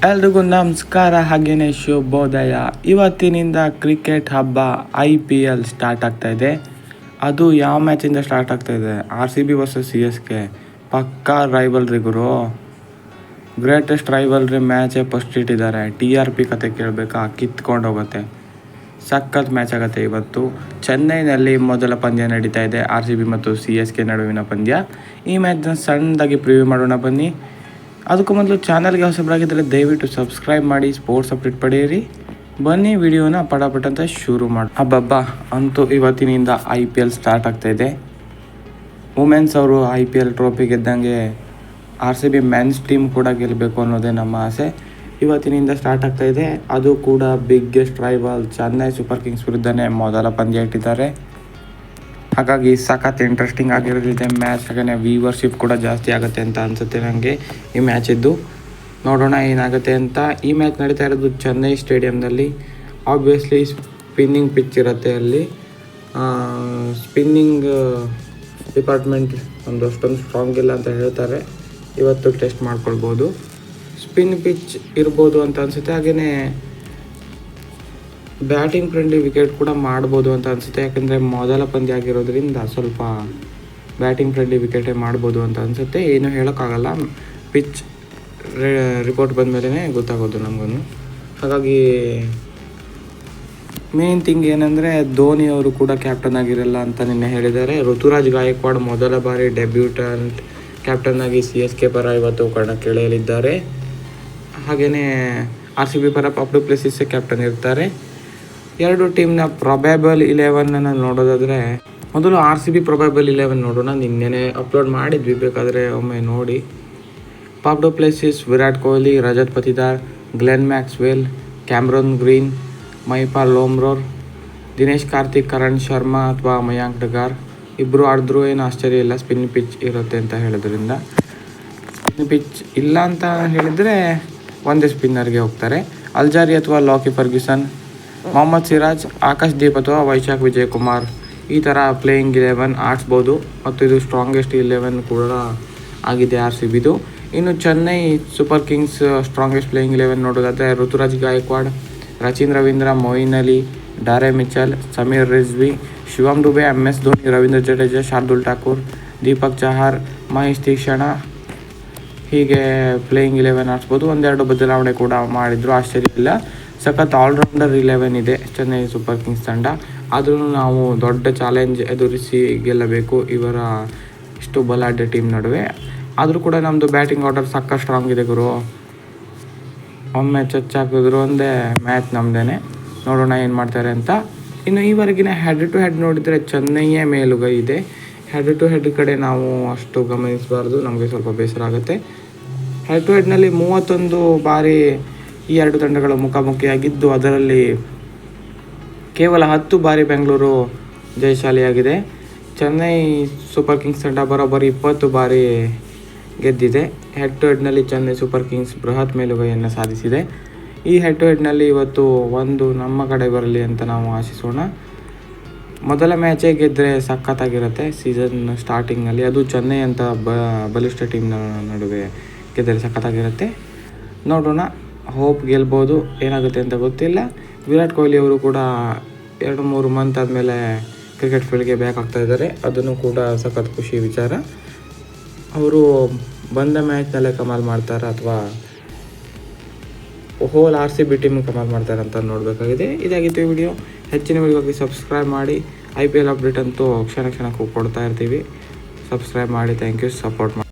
ಎಲ್ರಿಗೂ ನಮಸ್ಕಾರ, ಹಾಗೇನೆ ಶುಭೋದಯ. ಇವತ್ತಿನಿಂದ ಕ್ರಿಕೆಟ್ ಹಬ್ಬ IPL ಸ್ಟಾರ್ಟ್ ಆಗ್ತಾ ಇದೆ. ಅದು ಯಾವ ಮ್ಯಾಚಿಂದ ಸ್ಟಾರ್ಟ್ ಆಗ್ತಾ ಇದೆ? RCB versus CSK. ಪಕ್ಕಾ ರೈವಲ್ರಿ ಗುರು, ಗ್ರೇಟೆಸ್ಟ್ ರೈವಲ್ರಿ ಮ್ಯಾಚೇ ಫಸ್ಟ್ ಇಟ್ಟಿದ್ದಾರೆ. TRP ಕತೆ ಕೇಳಬೇಕಾ? ಕಿತ್ಕೊಂಡು ಹೋಗುತ್ತೆ. ಸಖತ್ ಮ್ಯಾಚ್ ಆಗುತ್ತೆ ಇವತ್ತು. ಚೆನ್ನೈನಲ್ಲಿ ಮೊದಲ ಪಂದ್ಯ ನಡೀತಾ ಇದೆ, RCB ಮತ್ತು CSK ನಡುವಿನ ಪಂದ್ಯ. ಈ ಮ್ಯಾಚ್ನ ಸಣ್ಣದಾಗಿ ಪ್ರಿವ್ಯೂ ಮಾಡೋಣ ಬನ್ನಿ. ಅದಕ್ಕೂ ಮೊದಲು ಚಾನಲ್ಗೆ ಹೊಸಬರಾಗಿದ್ದರೆ ದಯವಿಟ್ಟು ಸಬ್ಸ್ಕ್ರೈಬ್ ಮಾಡಿ, ಸ್ಪೋರ್ಟ್ಸ್ ಅಪ್ಡೇಟ್ ಪಡೆಯಿರಿ. ಬನ್ನಿ ವಿಡಿಯೋನ ಪಟಾಪಟ್ ಅಂತ ಶುರು ಮಾಡಿ. ಹಬ್ಬ ಅಂತೂ ಇವತ್ತಿನಿಂದ IPL ಸ್ಟಾರ್ಟ್ ಆಗ್ತಾ ಇದೆ. ವುಮೆನ್ಸ್ ಅವರು IPL ಟ್ರೋಫಿ ಗೆದ್ದಂಗೆ RCB ಮೆನ್ಸ್ ಟೀಮ್ ಕೂಡ ಗೆಲ್ಲಬೇಕು ಅನ್ನೋದೇ ನಮ್ಮ ಆಸೆ. ಇವತ್ತಿನಿಂದ ಸ್ಟಾರ್ಟ್ ಆಗ್ತಾ ಇದೆ. ಅದು ಕೂಡ biggest rival Chennai super kings ವಿರುದ್ಧನೇ ಮೊದಲ ಪಂದ್ಯ ಇಟ್ಟಿದ್ದಾರೆ. ಹಾಗಾಗಿ ಸಖತ್ ಇಂಟ್ರೆಸ್ಟಿಂಗ್ ಆಗಿರೋದಿದೆ ಮ್ಯಾಚ್. ಹಾಗೆಯೇ ವ್ಯೂವರ್ಶಿಪ್ ಕೂಡ ಜಾಸ್ತಿ ಆಗುತ್ತೆ ಅಂತ ಅನಿಸುತ್ತೆ ನನಗೆ ಈ ಮ್ಯಾಚ್ ಇದ್ದು. ನೋಡೋಣ ಏನಾಗುತ್ತೆ ಅಂತ. ಈ ಮ್ಯಾಚ್ ನಡೀತಾ ಇರೋದು ಚೆನ್ನೈ ಸ್ಟೇಡಿಯಂನಲ್ಲಿ. ಆಬ್ವಿಯಸ್ಲಿ ಸ್ಪಿನ್ನಿಂಗ್ ಪಿಚ್ ಇರುತ್ತೆ ಅಲ್ಲಿ. ಸ್ಪಿನ್ನಿಂಗ್ ಡಿಪಾರ್ಟ್ಮೆಂಟ್ ಅಷ್ಟೊಂದು ಸ್ಟ್ರಾಂಗ್ ಇಲ್ಲ ಅಂತ ಹೇಳ್ತಾರೆ. ಇವತ್ತು ಟೆಸ್ಟ್ ಮಾಡ್ಕೊಳ್ಬೋದು. ಸ್ಪಿನ್ ಪಿಚ್ ಇರ್ಬೋದು ಅಂತ ಅನಿಸುತ್ತೆ. ಹಾಗೆಯೇ ಬ್ಯಾಟಿಂಗ್ ಫ್ರೆಂಡ್ಲಿ ವಿಕೆಟ್ ಕೂಡ ಮಾಡ್ಬೋದು ಅಂತ ಅನಿಸುತ್ತೆ. ಯಾಕೆಂದರೆ ಮೊದಲ ಪಂದ್ಯ ಆಗಿರೋದ್ರಿಂದ ಸ್ವಲ್ಪ ಬ್ಯಾಟಿಂಗ್ ಫ್ರೆಂಡ್ಲಿ ವಿಕೆಟೇ ಮಾಡ್ಬೋದು ಅಂತ ಅನಿಸುತ್ತೆ. ಏನೂ ಹೇಳೋಕ್ಕಾಗಲ್ಲ, ಪಿಚ್ ರಿಪೋರ್ಟ್ ಬಂದ ಮೇಲೇ ಗೊತ್ತಾಗೋದು ನಮಗೂ. ಹಾಗಾಗಿ ಮೇನ್ ಥಿಂಗ್ ಏನಂದರೆ ಧೋನಿ ಅವರು ಕೂಡ ಕ್ಯಾಪ್ಟನ್ ಆಗಿರಲ್ಲ ಅಂತ ನಿನ್ನೆ ಹೇಳಿದ್ದಾರೆ. ಋತುರಾಜ್ ಗಾಯಕ್ವಾಡ್ ಮೊದಲ ಬಾರಿ ಡೆಬ್ಯೂಟೆಂಟ್ ಕ್ಯಾಪ್ಟನ್ ಆಗಿ CSK ಪರ ಇವತ್ತು ಕಣಕ್ಕಿಳಿಯಲಿದ್ದಾರೆ. ಹಾಗೆಯೇ RCB ಪರ ಪಾಪ್ ಡು ಪ್ಲೆಸಿಸ್ ಕ್ಯಾಪ್ಟನ್ ಇರ್ತಾರೆ. ಎರಡು ಟೀಮ್ನ ಪ್ರೊಬ್ಯಾಬಲ್ 11 ನೋಡೋದಾದರೆ ಮೊದಲು RCB ಪ್ರೊಬ್ಯಾಬಲ್ 11 ನೋಡೋಣ. ನಿನ್ನೆ ಅಪ್ಲೋಡ್ ಮಾಡಿದ್ವಿ, ಬೇಕಾದರೆ ಒಮ್ಮೆ ನೋಡಿ. Faf du Plessis, Virat Kohli, Rajat Patidar, Glenn Maxwell, Cameron Green, Mahipal Lomror, Dinesh Karthik, Karn Sharma ಅಥವಾ ಮಯಾಂಕ್ ಡಗಾರ್ ಇಬ್ಬರು ಆಡಿದ್ರೂ ಏನು ಆಶ್ಚರ್ಯ ಇಲ್ಲ. ಸ್ಪಿನ್ ಪಿಚ್ ಇರುತ್ತೆ ಅಂತ ಹೇಳೋದ್ರಿಂದ. ಸ್ಪಿನ್ ಪಿಚ್ ಇಲ್ಲ ಅಂತ ಹೇಳಿದರೆ ಒಂದೇ ಸ್ಪಿನ್ನರ್ಗೆ ಹೋಗ್ತಾರೆ. ಅಲ್ಜಾರಿ ಅಥವಾ ಲಾಕಿ ಫರ್ಗ್ಯೂಸನ್, ಮೊಹಮ್ಮದ್ ಸಿರಾಜ್, ಆಕಾಶ್ ದೀಪ್ ಅಥವಾ ವೈಶಾಖ್ ವಿಜಯ್ ಕುಮಾರ್ ಈ ಥರ ಪ್ಲೇಯಿಂಗ್ 11 ಆಡಿಸ್ಬೋದು. ಮತ್ತು ಇದು ಸ್ಟ್ರಾಂಗೆಸ್ಟ್ 11 ಕೂಡ ಆಗಿದೆ RCBದು. ಇನ್ನು Chennai super Kings strongest playing 11 ನೋಡೋದಾದರೆ ಋತುರಾಜ್ ಗಾಯಕ್ವಾಡ್, ರಚಿನ್ ರವೀಂದ್ರ, ಮೊಯಿನ್ ಅಲಿ, ಡಾರೆ ಮಿಚಲ್, ಸಮೀರ್ ರಿಜ್ವಿ, ಶಿವಮ್ ಡುಬೆ, MS ಧೋನಿ, ರವೀಂದ್ರ ಜಡೇಜಾ, ಶಾರ್ದುಲ್ ಠಾಕೂರ್, ದೀಪಕ್ ಚಹಾರ್, ಮಹೇಶ್ ತೀಕ್ಷಣ ಹೀಗೆ ಪ್ಲೇಯಿಂಗ್ 11 ಆಡಿಸ್ಬೋದು. ಒಂದೆರಡು ಬದಲಾವಣೆ ಕೂಡ ಮಾಡಿದ್ರು, ಆಶ್ಚರ್ಯ ಇಲ್ಲ. ಸಖತ್ ಆಲ್ರೌಂಡರ್ 11 ಇದೆ ಚೆನ್ನೈ ಸೂಪರ್ ಕಿಂಗ್ಸ್ ತಂಡ. ಆದ್ರೂ ನಾವು ದೊಡ್ಡ ಚಾಲೆಂಜ್ ಎದುರಿಸಿ ಗೆಲ್ಲಬೇಕು ಇವರ ಇಷ್ಟು ಬಲಾಢ್ಯ ಟೀಮ್ ನಡುವೆ. ಆದರೂ ಕೂಡ ನಮ್ಮದು ಬ್ಯಾಟಿಂಗ್ ಆರ್ಡರ್ ಸಖತ್ ಸ್ಟ್ರಾಂಗ್ ಇದೆ ಗುರು. ಒಮ್ಮೆ ಚಚ್ಚಾಕಿದ್ರು ಒಂದೇ ಮ್ಯಾಚ್ ನಮ್ಮದೇ. ನೋಡೋಣ ಏನು ಮಾಡ್ತಾರೆ ಅಂತ. ಇನ್ನು ಈವರೆಗಿನ ಹೆಡ್ ಟು ಹೆಡ್ ನೋಡಿದರೆ ಚೆನ್ನೈಯೇ ಮೇಲುಗೈ ಇದೆ. ಹೆಡ್ ಟು ಹೆಡ್ ಕಡೆ ನಾವು ಅಷ್ಟು ಗಮನಿಸಬಾರ್ದು, ನಮಗೆ ಸ್ವಲ್ಪ ಬೇಸರ ಆಗುತ್ತೆ. ಹೆಡ್ ಟು ಹೆಡ್ನಲ್ಲಿ 31 ಬಾರಿ ಈ ಎರಡು ತಂಡಗಳು ಮುಖಾಮುಖಿಯಾಗಿದ್ದು, ಅದರಲ್ಲಿ ಕೇವಲ 10 ಬಾರಿ ಬೆಂಗಳೂರು ಜಯಶಾಲಿಯಾಗಿದೆ. ಚೆನ್ನೈ ಸೂಪರ್ ಕಿಂಗ್ಸ್ ತಂಡ ಬರೋಬ್ಬರಿ 20 ಬಾರಿ ಗೆದ್ದಿದೆ. ಹೆಡ್ ಟು ಹೆಡ್ನಲ್ಲಿ ಚೆನ್ನೈ ಸೂಪರ್ ಕಿಂಗ್ಸ್ ಬೃಹತ್ ಮೇಲುಗೈಯನ್ನು ಸಾಧಿಸಿದೆ. ಈ ಹೆಡ್ ಟು ಹೆಡ್ನಲ್ಲಿ ಇವತ್ತು ಒಂದು ನಮ್ಮ ಕಡೆ ಬರಲಿ ಅಂತ ನಾವು ಆಶಿಸೋಣ. ಮೊದಲ ಮ್ಯಾಚೇ ಗೆದ್ದರೆ ಸಖತ್ತಾಗಿರುತ್ತೆ ಸೀಸನ್ ಸ್ಟಾರ್ಟಿಂಗಲ್ಲಿ. ಅದು ಚೆನ್ನೈ ಅಂತ ಬಲಿಷ್ಠ ಟೀಮ್ನ ನಡುವೆ ಗೆದ್ದರೆ ಸಖತ್ತಾಗಿರುತ್ತೆ. ನೋಡೋಣ, ಹೋಪ್ ಗೆಲ್ಬೋದು. ಏನಾಗುತ್ತೆ ಅಂತ ಗೊತ್ತಿಲ್ಲ. ವಿರಾಟ್ ಕೊಹ್ಲಿ ಅವರು ಕೂಡ 2-3 ಮಂತ್ ಆದಮೇಲೆ ಕ್ರಿಕೆಟ್ ಫೀಲ್ಡ್ಗೆ ಬ್ಯಾಕ್ ಆಗ್ತಾ ಇದ್ದಾರೆ. ಅದನ್ನು ಕೂಡ ಸಖತ್ ಖುಷಿ ವಿಚಾರ. ಅವರು ಬಂದ ಮ್ಯಾಚ್ನಲ್ಲೇ ಕಮಾಲ್ ಮಾಡ್ತಾರೆ ಅಥವಾ ಹೋಲ್ RCB ಟೀಮ್ ಕಮಾಲ್ ಮಾಡ್ತಾರೆ ಅಂತ ನೋಡಬೇಕಾಗಿದೆ. ಇದಾಗಿತ್ತು ಈ ವಿಡಿಯೋ. ಹೆಚ್ಚಿನ ವಿಡಿಯೋಗೆ ಸಬ್ಸ್ಕ್ರೈಬ್ ಮಾಡಿ. IPL ಅಪ್ಡೇಟ್ ಅಂತೂ ಕ್ಷಣ ಕ್ಷಣಕ್ಕೂ ಕೊಡ್ತಾ ಇರ್ತೀವಿ. ಸಬ್ಸ್ಕ್ರೈಬ್ ಮಾಡಿ. ಥ್ಯಾಂಕ್ ಯು, ಸಪೋರ್ಟ್ ಮಾಡಿ.